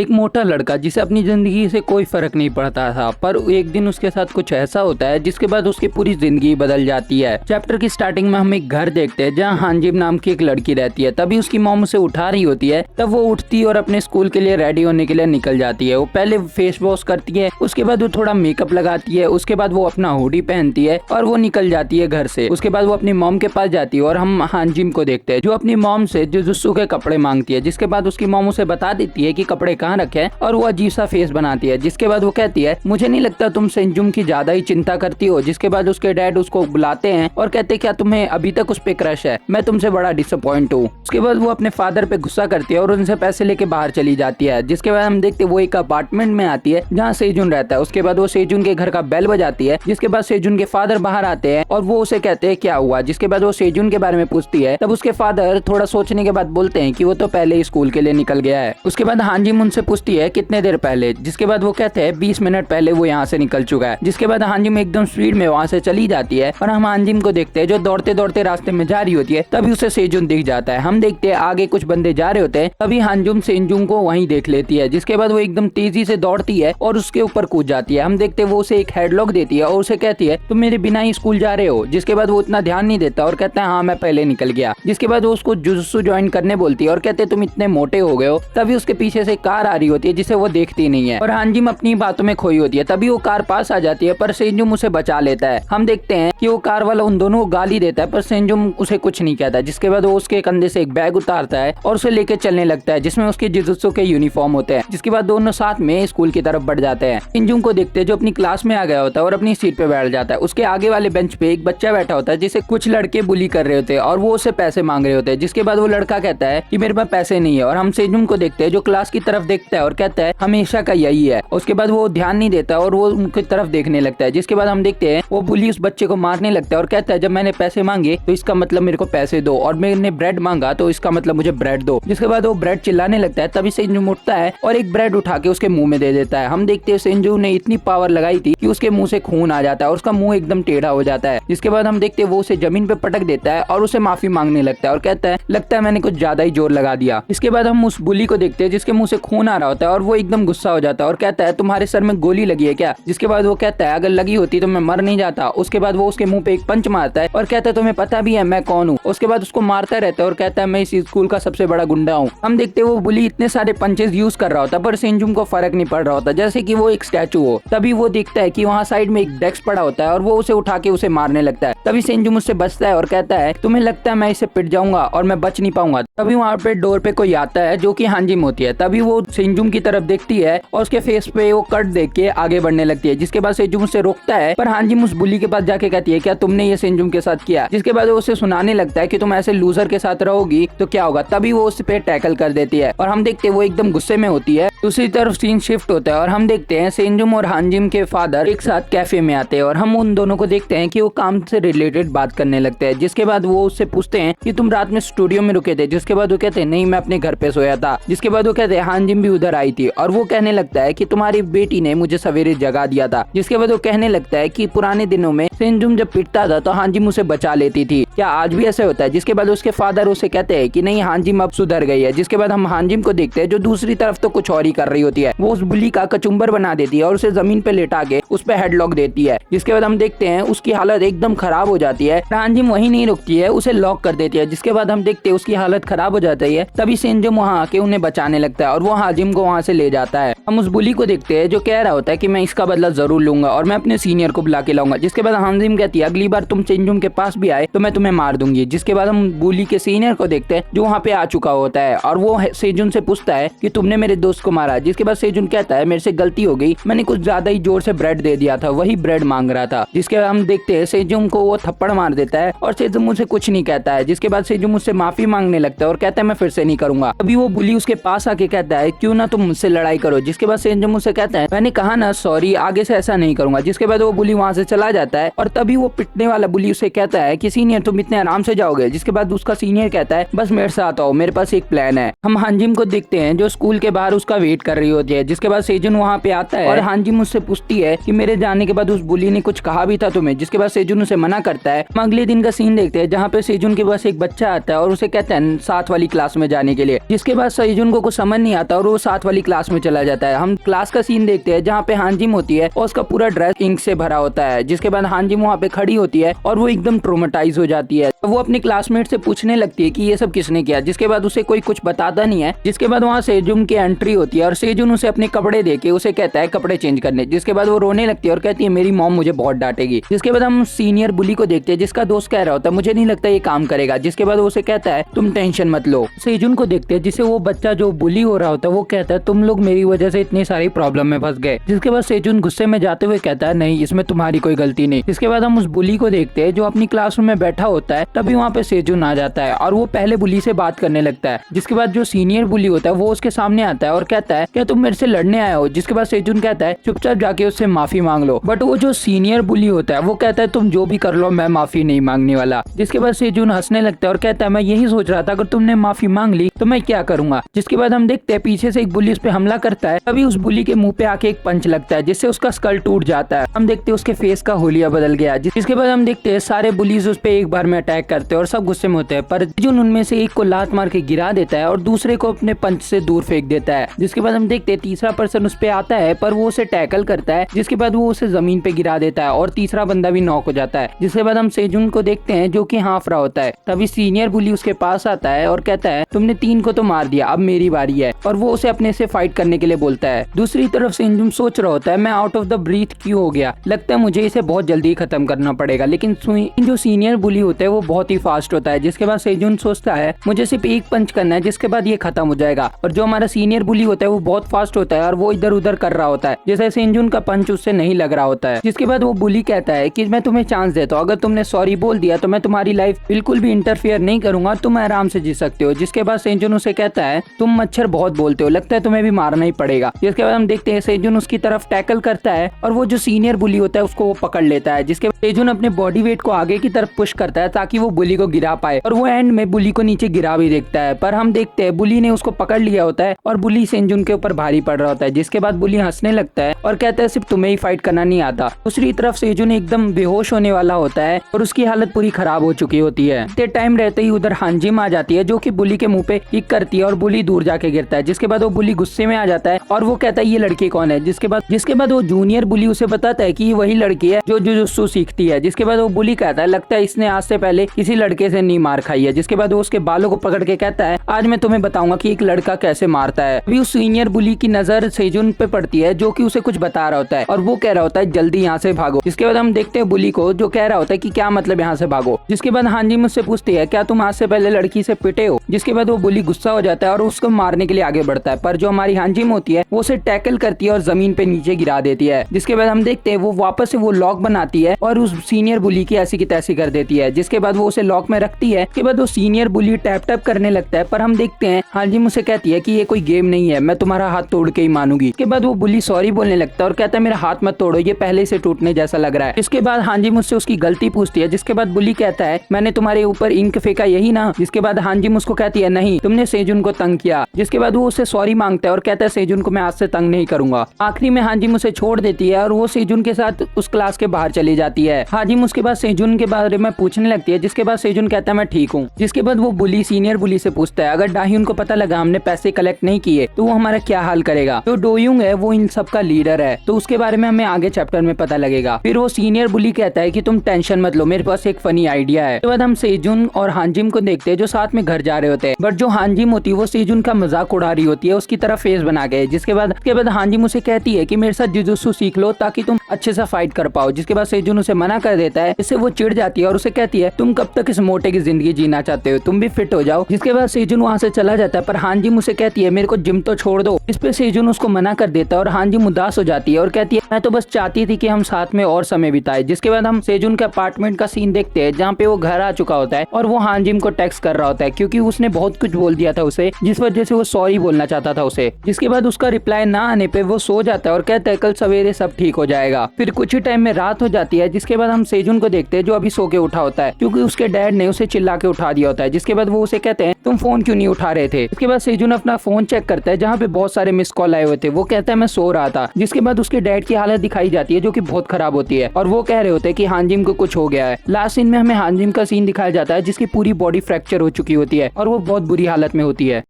एक मोटा लड़का जिसे अपनी जिंदगी से कोई फर्क नहीं पड़ता था, पर एक दिन उसके साथ कुछ ऐसा होता है जिसके बाद उसकी पूरी जिंदगी बदल जाती है। चैप्टर की स्टार्टिंग में हम एक घर देखते हैं जहाँ हांजिम नाम की एक लड़की रहती है। तभी उसकी मॉम उसे उठा रही होती है, तब वो उठती और अपने स्कूल के लिए रेडी होने के लिए निकल जाती है। वो पहले फेस वॉश करती है, उसके बाद वो थोड़ा मेकअप लगाती है, उसके बाद वो अपना हुडी पहनती है और वो निकल जाती है घर से। उसके बाद वो अपनी मॉम के पास जाती है और हम हांजिम को देखते हैं जो अपनी मॉम से जुजुत्सु के कपड़े मांगती है। जिसके बाद उसकी मॉम उसे बता देती है कि कपड़े कहाँ रखे हैं और वो अजीब सा फेस बनाती है। जिसके बाद वो कहती है मुझे नहीं लगता तुम सेंजुम की ज्यादा ही चिंता करती हो। जिसके बाद उसके डैड उसको बुलाते हैं और कहते हैं क्या तुम्हें अभी तक उस पे क्रश है, मैं तुमसे बड़ा डिसअपॉइंट हूँ। उसके बाद वो अपने फादर पे गुस्सा करती है और उनसे पैसे लेके बाहर चली जाती है। जिसके बाद हम देखते हैं वो एक अपार्टमेंट में आती है जहाँ सेजुन रहता है। उसके बाद वो सेजुन के घर का बेल बजाती है। जिसके बाद सेजुन के फादर बाहर आते हैं और वो उसे कहते हैं क्या हुआ। जिसके बाद वो सेजुन के बारे में पूछती है, तब उसके फादर थोड़ा सोचने के बाद बोलते हैं कि वो तो पहले ही स्कूल के लिए निकल गया है। उसके बाद हांजिम उनसे पूछती है कितने देर पहले। जिसके बाद वो कहते हैं 20 मिनट पहले वो यहाँ से निकल चुका है। जिसके बाद हांजिम एकदम स्पीड में वहाँ से चली जाती है और हम हांजिम को देखते हैं जो दौड़ते दौड़ते रास्ते में जा रही होती है। तभी उसे सेजुन दिख जाता है। हम देखते हैं आगे कुछ बंदे जा रहे होते हैं, तभी हांजुम सेजुन को वहीं देख लेती है। जिसके बाद वो एकदम तेजी से दौड़ती है और उसके ऊपर कूद जाती है। हम देखते हैं वो उसे एक हेडलॉक देती है और उसे कहती है तुम मेरे बिना ही स्कूल जा रहे हो। जिसके बाद वो इतना ध्यान नहीं देता और कहता है हाँ मैं पहले निकल गया। जिसके बाद वो उसको जुजुत्सु ज्वाइन करने बोलती है और कहते तुम इतने मोटे हो गए हो। तभी उसके पीछे से कार आ रही होती है जिसे वो देखती नहीं है और हांजिम अपनी बातों में खोई होती है। तभी वो कार पास आ जाती है पर सेंजुम उसे बचा लेता है। हम देखते हैं कि वो कार वाला उन दोनों को गाली देता है पर सेंजुम उसे कुछ नहीं कहता। जिसके बाद वो उसके कंधे से एक बैग उतारता है और उसे लेके चलने लगता है जिसमें उसके जुजुत्सु के यूनिफॉर्म होते हैं। जिसके बाद दोनों साथ में स्कूल की तरफ बढ़ जाते हैं। सेंजुम को देखते हैं जो अपनी क्लास में आ गया होता है और अपनी सीट पे बैठ जाता है। उसके आगे वाले बेंच पे एक बच्चा बैठा होता है जिसे कुछ लड़के बुली कर रहे होते हैं और वो उसे पैसे मांग रहे होते हैं। जिसके बाद वो लड़का कहता है कि मेरे पास पैसे नहीं है और हम सेंजुम को देखते हैं जो क्लास की तरफ देखता है और कहता है हमेशा का यही है। उसके बाद वो ध्यान नहीं देता और वो उनकी तरफ देखने लगता है। जिसके बाद हम देखते हैं वो बुली उस बच्चे को मारने लगता है और कहता है जब मैंने पैसे मांगे तो इसका मतलब मेरे को पैसे दो और मैंने ब्रेड मांगा तो इसका मतलब मुझे ब्रेड दो। जिसके बाद वो ब्रेड चिल्लाने लगता है। तभी सेंजुम उठता है और एक ब्रेड उठा के उसके मुंह में दे देता है। हम देखते हैं सेंजुम ने इतनी पावर लगाई थी कि उसके मुंह से खून आ जाता है और उसका मुंह एकदम टेढ़ा हो जाता है। जिसके बाद हम देखते हैं वो उसे जमीन पे पटक देता है और उसे माफी मांगने लगता है और कहता है लगता है मैंने कुछ ज्यादा ही जोर लगा दिया। इसके बाद हम उस बुली को देखते हैं जिसके मुंह से खून आ रहा होता है और वो एकदम गुस्सा हो जाता है और कहता है तुम्हारे सर में गोली लगी है क्या। जिसके बाद वो कहता है अगर लगी होती तो मैं मर नहीं जाता। उसके बाद वो उसके मुंह पे एक पंच मारता है और कहता है तुम्हें पता भी है मैं कौन हूँ। उसके बाद उसको मारता रहता है और कहता है मैं इस स्कूल का सबसे बड़ा गुंडा हूँ। हम देखते हैं वो बुली इतने सारे पंचेस यूज कर रहा होता है पर सेंजुम को फर्क नहीं पड़ रहा होता जैसे कि वो एक स्टैचू हो। तभी वो देखता है कि वहाँ साइड में एक डेस्क पड़ा होता है और वो उसे उठा के उसे मारने लगता है। तभी सेंजुम उससे बचता है और कहता है तुम्हें लगता है मैं इसे पिट जाऊंगा और मैं बच नहीं पाऊंगा। तभी वहाँ पे डोर पे कोई आता है जो कि हांजिम होती है। तभी वो सेंजुम की तरफ देखती है और उसके फेस पे वो कट देख के आगे बढ़ने लगती है। जिसके बाद सेंजुम उसे रोकता है पर हांजिम उस बुली के पास जाके कहती है क्या तुमने ये सेंजुम के साथ किया। जिसके बाद वो उसे सुनाने लगता है कि तुम ऐसे लूजर के साथ रहोगी तो क्या होगा। तभी वो उस पे टैकल कर देती है और हम देखते हैं वो एकदम गुस्से में होती है। दूसरी तरफ सीन शिफ्ट होता है और हम देखते हैं सेंजुम और हांजिम के फादर एक साथ कैफे में आते हैं और हम उन दोनों को देखते हैं कि वो काम से रिलेटेड बात करने लगते हैं। जिसके बाद वो उससे पूछते हैं कि तुम रात में स्टूडियो में रुके थे। जिसके बाद वो कहते हैं नहीं मैं अपने घर पे सोया था। जिसके बाद वो कहते हैं हांजिम भी उधर आई थी और वो कहने लगता है कि तुम्हारी बेटी ने मुझे सवेरे जगा दिया था। जिसके बाद वो कहने लगता है कि पुराने दिनों में सेंजुम जब पिटता था तो हांजिम उसे बचा लेती थी, क्या आज भी ऐसे होता है। जिसके बाद उसके फादर उसे कहते हैं कि नहीं हांजिम अब सुधर गई है। जिसके बाद हम हांजिम को देखते हैं जो दूसरी तरफ तो कुछ और ही कर रही होती है। वो उस बुली का कचुम्बर बना देती है और उसे जमीन पे लेटा के उस पे हेडलॉक देती है। जिसके बाद हम देखते हैं उसकी हालत एकदम खराब हो जाती है। हांजिम वहीं नहीं रुकती है, उसे लॉक कर देती है। जिसके बाद हम देखते हैं उसकी हालत खराब हो जाती है। तभी सेंजुम वहाँ आके उन्हें बचाने लगता है और वो हांजिम को वहाँ से ले जाता है। हम उस बुली को देखते हैं जो कह रहा होता है कि मैं इसका बदला जरूर लूंगा और मैं अपने सीनियर को बुला के लाऊंगा। जिसके बाद हांजिम कहती है अगली बार तुम सेंजुम के पास भी आए तो मैं तुम्हें मार दूंगी। जिसके बाद हम बुली के सीनियर को देखते हैं जो वहाँ पे आ चुका होता है और वो सेजुन से पूछता है कि तुमने मेरे दोस्त को मारा। जिसके बाद सेजुन कहता है मेरे से गलती हो गई, मैंने कुछ ज्यादा ही जोर से ब्रेड दे दिया था, वही ब्रेड मांग रहा था। जिसके बाद हम देखते हैं सेजुम को वो थप्पड़ मार देता है और सेजुम मुझसे कुछ नहीं कहता है। जिसके बाद सेजुम मुझसे माफी मांगने लगता है और कहता है मैं फिर से नहीं करूंगा। अभी वो बुली उसके पास आके कहता है क्यों ना तुम मुझसे लड़ाई करो। जिसके बाद सेजुम मुझसे कहता है मैंने कहा ना सॉरी, आगे से ऐसा नहीं करूंगा। जिसके बाद वो बुली वहाँ से चला जाता है और तभी वो पिटने वाला बुली उसे कहता है कि सीनियर तुम इतने आराम से जाओगे। जिसके बाद उसका सीनियर कहता है बस मेरे साथ आओ, मेरे पास एक प्लान है। हम हांजिम को देखते हैं जो स्कूल के बाहर उसका वेट वेट कर रही होती है। जिसके बाद सेजुन वहाँ पे आता है और हांजिम मुझसे पूछती है कि मेरे जाने के बाद उस बुली ने कुछ कहा भी था तुम्हें, जिसके बाद सेजुन उसे मना करता है। हम अगले दिन का सीन देखते हैं जहाँ पे सेजुन के पास एक बच्चा आता है और उसे कहता है 7 वाली क्लास में जाने के लिए। जिसके बाद सेजुन को कुछ समझ नहीं आता और वो 7 वाली क्लास में चला जाता है। हम क्लास का सीन देखते हैं जहाँ पे हांजिम होती है और उसका पूरा ड्रेस इंक से भरा होता है। जिसके बाद हांजिम वहाँ पे खड़ी होती है और वो एकदम ट्रोमेटाइज हो जाती है। वो अपने क्लासमेट से पूछने लगती है कि ये सब किसने किया। जिसके बाद उसे कोई कुछ बताता नहीं है। जिसके बाद वहाँ सेजुन की एंट्री होती है और सेजुन उसे अपने कपड़े देके उसे कहता है कपड़े चेंज करने। जिसके बाद वो रोने लगती है और कहती है मेरी मॉम मुझे बहुत डांटेगी। जिसके बाद हम सीनियर बुली को देखते हैं जिसका दोस्त कह रहा होता है मुझे नहीं लगता ये काम करेगा। जिसके बाद वो उसे कहता है तुम टेंशन मत लो। सेजुन को देखते हैं जिसे वो बच्चा जो बुली हो रहा होता है वो कहता है तुम लोग मेरी वजह से इतनी सारी प्रॉब्लम में फंस गए। जिसके बाद सेजुन गुस्से में जाते हुए कहता है नहीं इसमें तुम्हारी कोई गलती नहीं। जिसके बाद हम उस बुली को देखते हैं जो अपनी क्लासरूम में बैठा होता है। तभी वहाँ पे सेजुन आ जाता है और वो पहले बुली से बात करने लगता है। जिसके बाद जो सीनियर बुली होता है वो उसके सामने आता है और कहता है क्या तुम मेरे से लड़ने आए हो। जिसके बाद सेजुन कहता है चुपचाप जाके उससे माफी मांग लो। बट वो जो सीनियर बुली होता है वो कहता है तुम जो भी कर लो मैं माफी नहीं मांगने वाला। जिसके बाद सेजुन हंसने लगता है और कहता है मैं यही सोच रहा था अगर तुमने माफी मांग ली तो मैं क्या करूंगा। जिसके बाद हम देखते हैं पीछे से एक बुली उस पे हमला करता है। तभी उस बुली के मुंह पे आके एक पंच लगता है जिससे उसका स्कल टूट जाता है। हम देखते हैं उसके फेस का होलिया बदल गया। जिसके बाद हम देखते हैं सारे बुलीज उस पे एक बार में अटैक करते हैं और सब गुस्से में होते हैं। पर सेजुन उनमें से एक को लात मार के गिरा देता है और दूसरे को अपने पंच से दूर फेंक देता है। जिसके बाद हम देखते हैं तीसरा पर्सन उस पे आता है पर वो उसे टैकल करता है। जिसके बाद वो उसे जमीन पे गिरा देता है और तीसरा बंदा भी नॉक हो जाता है। जिसके बाद हम सेजुन को देखते हैं जो कि हाफ रहा होता है। तभी सीनियर बुली उसके पास आता है और कहता है तुमने 3 को तो मार दिया अब मेरी बारी है और वो उसे अपने से फाइट करने के लिए बोलता है। दूसरी तरफ सेजुन सोच रहा होता है मैं आउट ऑफ द ब्रीथ क्यों हो गया, लगता है मुझे इसे बहुत जल्दी खत्म करना पड़ेगा। लेकिन जो सीनियर बुली होता है वो बहुत ही फास्ट होता है। जिसके बाद सेजुन सोचता है मुझे सिर्फ एक पंच करना है जिसके बाद ये खत्म हो जाएगा। और जो हमारा सीनियर बुली होता है वो बहुत फास्ट होता है और वो इधर उधर कर रहा होता है जैसे सेजुन का पंच उससे नहीं लग रहा होता है। जिसके बाद वो बुली कहता है कि मैं तुम्हें चांस देता हूँ, अगर तुमने सॉरी बोल दिया तो मैं तुम्हारी लाइफ बिल्कुल भी इंटरफेयर नहीं करूंगा, तुम आराम से जी सकते हो। जिसके बाद सेजुन उसे कहता है तुम मच्छर बहुत बोलते हो, लगता है तुम्हें भी मारना ही पड़ेगा। जिसके बाद हम देखते हैं सेजुन उसकी तरफ टैकल करता है और वो जो सीनियर बुली होता है उसको वो पकड़ लेता है। जिसके बाद सेजुन अपने बॉडी वेट को आगे की तरफ पुश करता है ताकि वो बुली को गिरा पाए और वो एंड में बुली को नीचे गिरा भी देखता है। पर हम देखते हैं बुली ने उसको पकड़ लिया होता है और बुली सेजुन के ऊपर भारी पड़ रहा होता है। जिसके बाद बुली हंसने लगता है और कहता है सिर्फ तुम्हें ही फाइट करना नहीं आता। दूसरी तरफ सेजुन एकदम बेहोश होने वाला होता है और उसकी हालत पूरी खराब हो चुकी होती है। इतने टाइम रहते ही उधर हांजिम आ जाती है जो कि बुली के मुंह पे किक करती है और बुली दूर जाके गिरता है। जिसके बाद वो बुली गुस्से में आ जाता है और वो कहता है ये लड़की कौन है। जिसके बाद वो जूनियर बुली उसे बताता है कि ये वही लड़की है जो जुजुत्सु सीखती है। जिसके बाद वो बुली कहता है लगता है इसने आज से पहले किसी लड़के से नहीं मार खाई है। जिसके बाद वो उसके बालों को पकड़ के कहता है आज मैं तुम्हें बताऊंगा कि एक लड़का कैसे मारता है। अभी उस सीनियर बुली की नजर सेजुन पे पड़ती है जो कि उसे कुछ बता रहा होता है और वो कह रहा होता है जल्दी यहाँ से भागो। जिसके बाद हम देखते हैं बुली को जो कह रहा होता है कि क्या मतलब यहाँ से भागो। जिसके बाद हांजी मुझसे पूछती है क्या तुम आज से पहले लड़की से पिटे हो। जिसके बाद वो बुली गुस्सा हो जाता है और उसको मारने के लिए आगे बढ़ता है। पर जो हमारी हांजिम होती है वो उसे टैकल करती है और जमीन पे नीचे गिरा देती है। जिसके बाद हम देखते हैं वो वापस से वो लॉक बनाती है और उस सीनियर बुली की ऐसी की तैसी कर देती है। जिसके बाद वो उसे लॉक में रखती है। उसके बाद वो सीनियर बुली टैप टैप करने लगता है। पर हम देखते हैं हांजिम उसे कहती है कि ये कोई गेम नहीं है, मैं तुम्हारा हाथ तोड़ के ही मानूंगी। इसके बाद वो बुली सॉरी बोलने लगता है और कहता है मेरा हाथ मत तोड़ो, ये पहले से टूटने जैसा लग रहा है। इसके बाद हांजिम उससे उसकी गलती पूछती है। जिसके बाद बुली कहता है मैंने तुम्हारे ऊपर इंक फेंका यही ना। जिसके बाद हांजिम उसको कहती है नहीं, तुमने सेजुन को तंग किया। जिसके बाद वो उससे सॉरी मांगता है और कहता है सेजुन को मैं आज से तंग नहीं करूंगा। आखिरी में हांजिम उसे छोड़ देती है और वो सेजुन के साथ उस क्लास के बाहर चली जाती है। हांजिम उसके बाद सेजुन के बारे में पूछने लगती है। जिसके बाद सेजुन कहता है मैं ठीक हूँ। जिसके बाद वो बुली सीनियर बुली से पूछता है अगर डाह्युन को पता लगा हमने पैसे कलेक्ट नहीं किए तो वो हमारा क्या हाल करेगा। जो डोयुंग है वो इन सब का लीडर है तो उसके बारे में हमें आगे चैप्टर में पता लगेगा। फिर वो सीनियर बुली कहता है कि तुम टेंशन मत लो, मेरे पास एक फनी आइडिया है। उसके बाद हम सेजुन और हांजिम को देखते हैं जो साथ में घर जा रहे होते हैं। बट जो हांजिम होती है वो सेजुन का मजाक उड़ा रही होती है उसकी तरफ फेस बना के। जिसके बाद हांजिम उसे कहती है कि मेरे साथ जुजुत्सु सीख लो ताकि तुम अच्छे से फाइट कर पाओ। जिसके बाद सेजुन उसे मना कर देता है। इससे वो चिढ़ जाती है और उसे कहती है तुम कब तक इस मोटे की जिंदगी जीना चाहते हो, तुम भी फिट हो जाओ। जिसके बाद सेजुन वहाँ से चला जाता है। पर हांजिम उसे कहती है मेरे को जिम तो छोड़ दो। इस पे सेजुन उसको मना कर देता है और हांजिम उदास हो जाती है और कहती है मैं तो बस चाहती थी कि हम साथ में और समय बिताए। जिसके बाद हम सेजुन के अपार्टमेंट का सीन देखते हैं जहाँ पे वो घर आ चुका होता है और वो हांजिम को टेक्स्ट कर रहा होता है क्योंकि उसने बहुत कुछ बोल दिया था उसे जिस वजह से वो सॉरी बोलना चाहता था उसे। जिसके बाद उसका रिप्लाई ना आने पे वो सो जाता है और कहता है कल सवेरे सब ठीक हो जाएगा। फिर कुछ ही टाइम में रात हो जाती है। जिसके बाद हम सेजुन को देखते हैं जो अभी सो के उठा होता है क्योंकि उसके डैड ने उसे चिल्ला के उठा दिया होता है, जिसके बाद वो उसे कहते हैं तुम फोन क्यों नहीं उठा रहे थे। इसके बाद सेजुन अपना फोन चेक करता है जहाँ पे बहुत सारे मिस कॉल आए हुए थे। वो कहता है मैं सो रहा था। जिसके बाद उसके डैड की हालत दिखाई जाती है जो कि बहुत खराब होती है और वो कह रहे होते हैं कि हांजिम को कुछ हो गया है। लास्ट सीन में हमें हांजिम का सीन दिखाया जाता है जिसकी पूरी बॉडी फ्रैक्चर हो चुकी होती है और वो बहुत बुरी हालत में होती है।